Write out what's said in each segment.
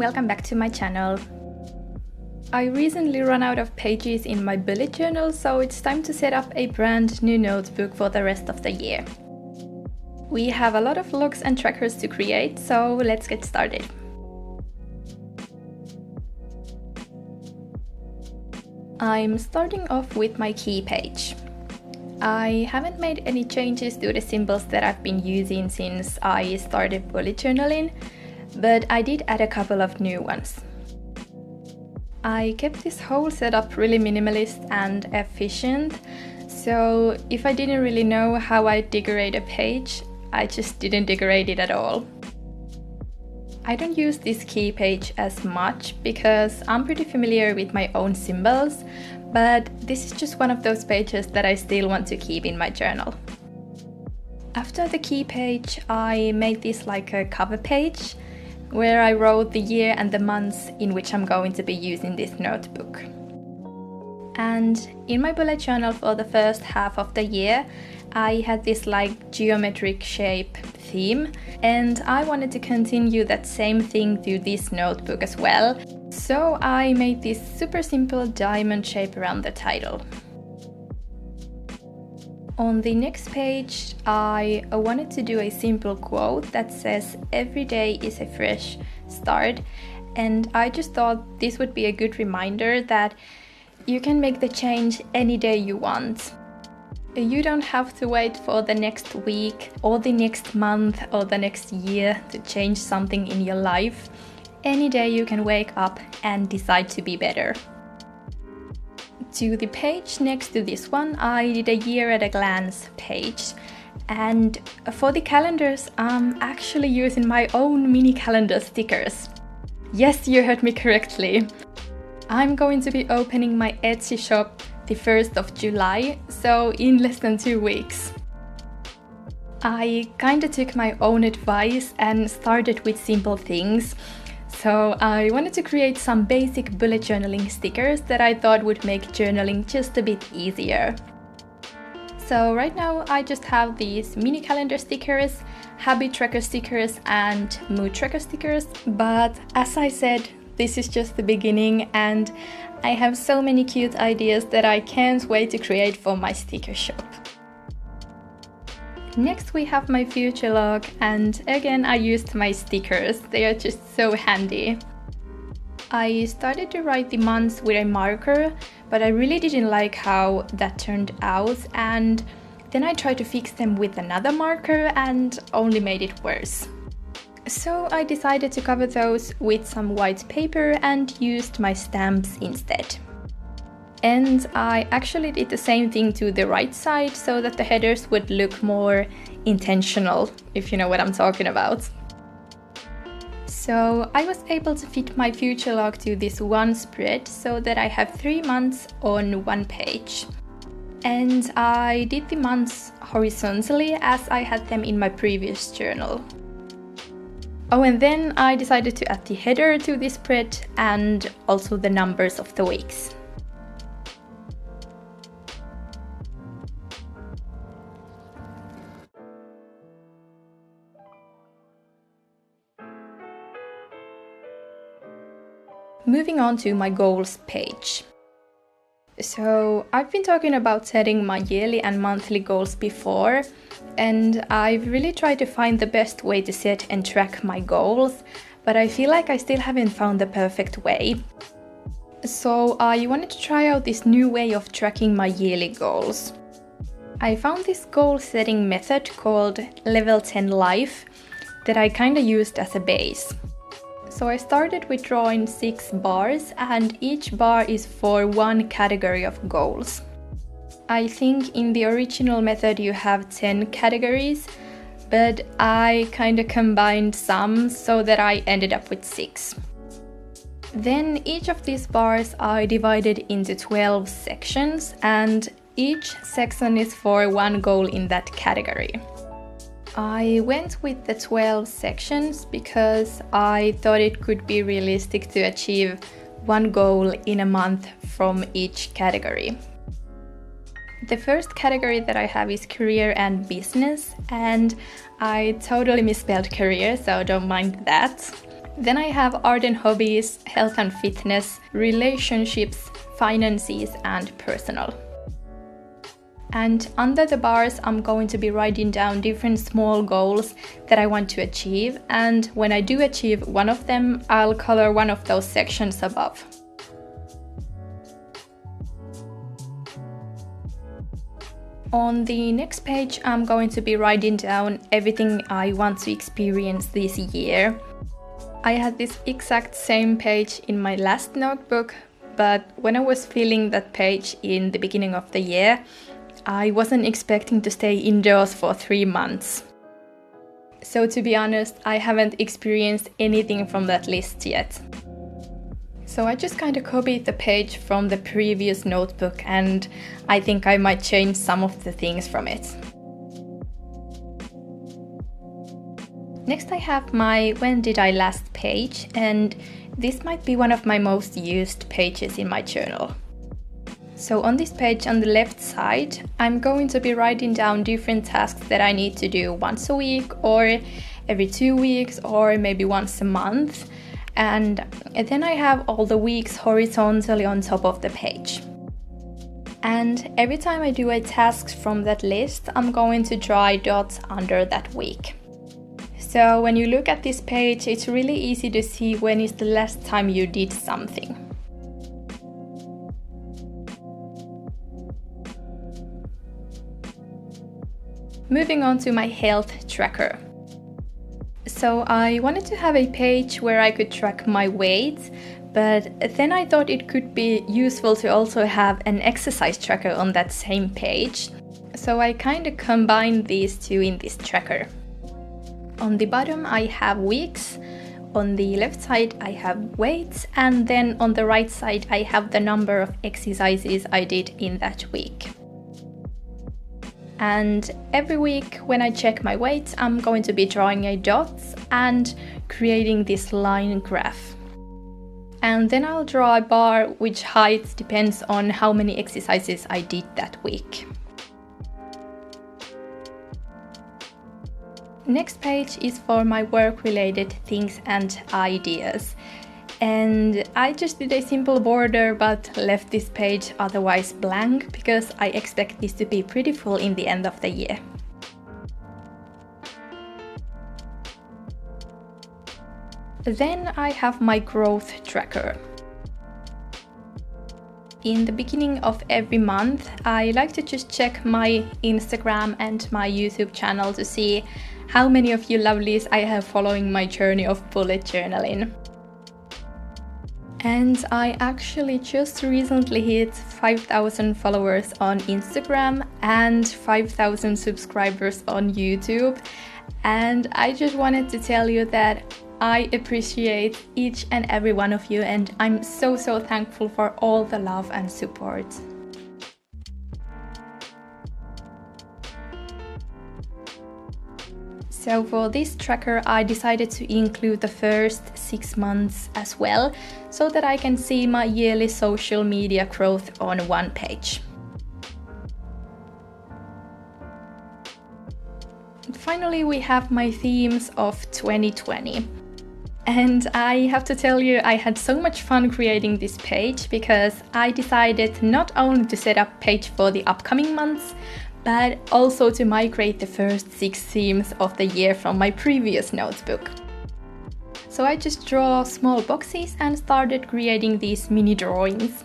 welcome back to my channel. I recently ran out of pages in my bullet journal, so it's time to set up a brand new notebook for the rest of the year. We have a lot of logs and trackers to create, so let's get started. I'm starting off with my key page. I haven't made any changes to the symbols that I've been using since I started bullet journaling, but I did add a couple of new ones. I kept this whole setup really minimalist and efficient, so if I didn't really know how I decorate a page, I just didn't decorate it at all. I don't use this key page as much because I'm pretty familiar with my own symbols, but this is just one of those pages that I still want to keep in my journal. After the key page, I made this like a cover page where I wrote the year and the months in which I'm going to be using this notebook. And in my bullet journal for the first half of the year, I had this like geometric shape theme, and I wanted to continue that same thing to this notebook as well. So I made this super simple diamond shape around the title. On the next page, I wanted to do a simple quote that says, "Every day is a fresh start," and I just thought this would be a good reminder that you can make the change any day you want. You don't have to wait for the next week or the next month or the next year to change something in your life. Any day you can wake up and decide to be better. To the page next to this one, I did a year at a glance page, and for the calendars I'm actually using my own mini calendar stickers. Yes, you heard me correctly. I'm going to be opening my Etsy shop the 1st of July, so in less than 2 weeks. I kinda took my own advice and started with simple things. So I wanted to create some basic bullet journaling stickers that I thought would make journaling just a bit easier. So right now I just have these mini calendar stickers, habit tracker stickers and mood tracker stickers, but as I said, this is just the beginning and I have so many cute ideas that I can't wait to create for my sticker shop. Next we have my future log, and again I used my stickers, they are just so handy. I started to write the months with a marker, but I really didn't like how that turned out, and then I tried to fix them with another marker and only made it worse. So I decided to cover those with some white paper and used my stamps instead. And I actually did the same thing to the right side so that the headers would look more intentional, if you know what I'm talking about. So I was able to fit my future log to this one spread so that I have 3 months on one page. And I did the months horizontally as I had them in my previous journal. Oh, and then I decided to add the header to this spread and also the numbers of the weeks. Moving on to my goals page. So I've been talking about setting my yearly and monthly goals before, and I've really tried to find the best way to set and track my goals, but I feel like I still haven't found the perfect way. So I wanted to try out this new way of tracking my yearly goals. I found this goal setting method called Level 10 Life that I kinda used as a base. So I started with drawing 6 bars, and each bar is for one category of goals. I think in the original method you have 10 categories, but I kinda combined some so that I ended up with 6. Then each of these bars are divided into 12 sections, and each section is for one goal in that category. I went with the 12 sections because I thought it could be realistic to achieve one goal in a month from each category. The first category that I have is career and business, and I totally misspelled career, so don't mind that. Then I have art and hobbies, health and fitness, relationships, finances, and personal. And under the bars, I'm going to be writing down different small goals that I want to achieve. And when I do achieve one of them, I'll color one of those sections above. On the next page, I'm going to be writing down everything I want to experience this year. I had this exact same page in my last notebook, but when I was filling that page in the beginning of the year, I wasn't expecting to stay indoors for 3 months. So to be honest, I haven't experienced anything from that list yet. So I just kind of copied the page from the previous notebook, and I think I might change some of the things from it. Next I have my when did I last page, and this might be one of my most used pages in my journal. So on this page on the left side, I'm going to be writing down different tasks that I need to do once a week or every 2 weeks or maybe once a month. And then I have all the weeks horizontally on top of the page. And every time I do a task from that list, I'm going to draw dots under that week. So when you look at this page, it's really easy to see when is the last time you did something. Moving on to my health tracker. So I wanted to have a page where I could track my weight, but then I thought it could be useful to also have an exercise tracker on that same page. So I kind of combined these two in this tracker. On the bottom I have weeks, on the left side I have weights, and then on the right side I have the number of exercises I did in that week. And every week when I check my weight, I'm going to be drawing a dots and creating this line graph. And then I'll draw a bar which height depends on how many exercises I did that week. Next page is for my work-related things and ideas. And I just did a simple border but left this page otherwise blank because I expect this to be pretty full in the end of the year. Then I have my growth tracker. In the beginning of every month, I like to just check my Instagram and my YouTube channel to see how many of you lovelies I have following my journey of bullet journaling. And I actually just recently hit 5,000 followers on Instagram and 5,000 subscribers on YouTube. And I just wanted to tell you that I appreciate each and every one of you, and I'm so thankful for all the love and support. So for this tracker, I decided to include the first 6 months as well, so that I can see my yearly social media growth on one page. And finally, we have my themes of 2020. And I have to tell you, I had so much fun creating this page because I decided not only to set up a page for the upcoming months, but also to migrate the first 6 themes of the year from my previous notebook. So I just draw small boxes and started creating these mini drawings.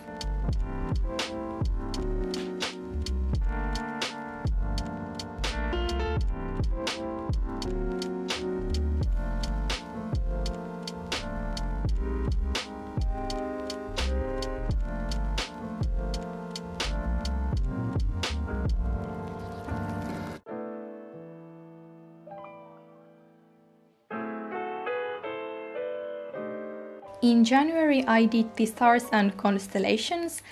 In January I did the stars and constellations,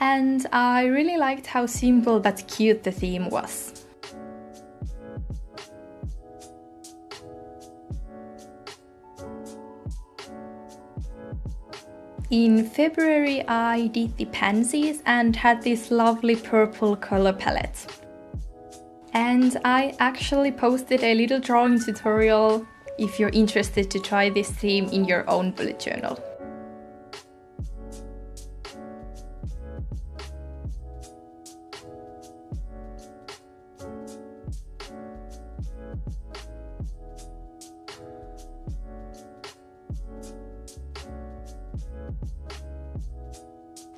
and I really liked how simple but cute the theme was. In February I did the pansies and had this lovely purple color palette. And I actually posted a little drawing tutorial if you're interested to try this theme in your own bullet journal.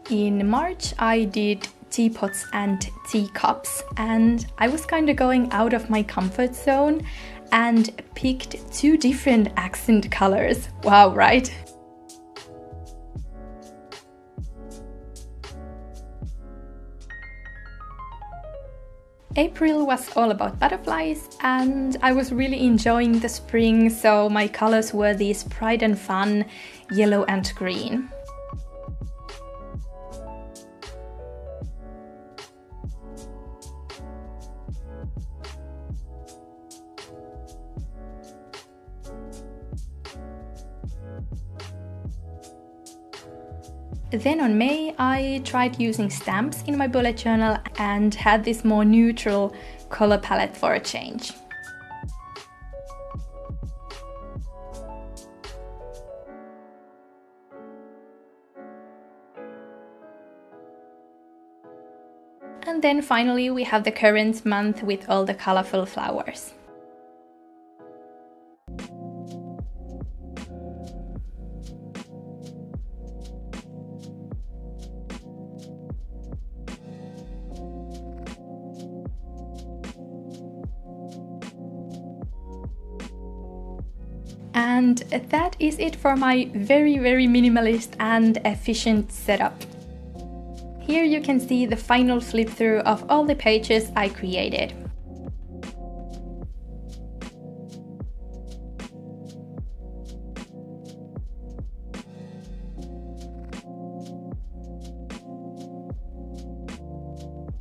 In March I did teapots and teacups, and I was kind of going out of my comfort zone and picked 2 different accent colors. Wow, right? April was all about butterflies, and I was really enjoying the spring, so my colors were these bright and fun yellow and green. Then on May, I tried using stamps in my bullet journal and had this more neutral color palette for a change. And then finally we have the current month with all the colorful flowers. And that is it for my very minimalist and efficient setup. Here you can see the final flip through of all the pages I created.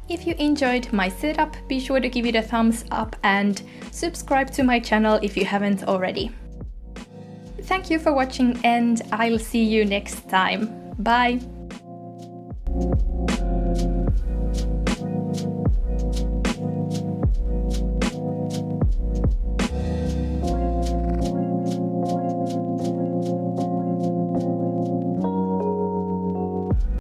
If you enjoyed my setup, be sure to give it a thumbs up and subscribe to my channel if you haven't already. Thank you for watching, and I'll see you next time. Bye!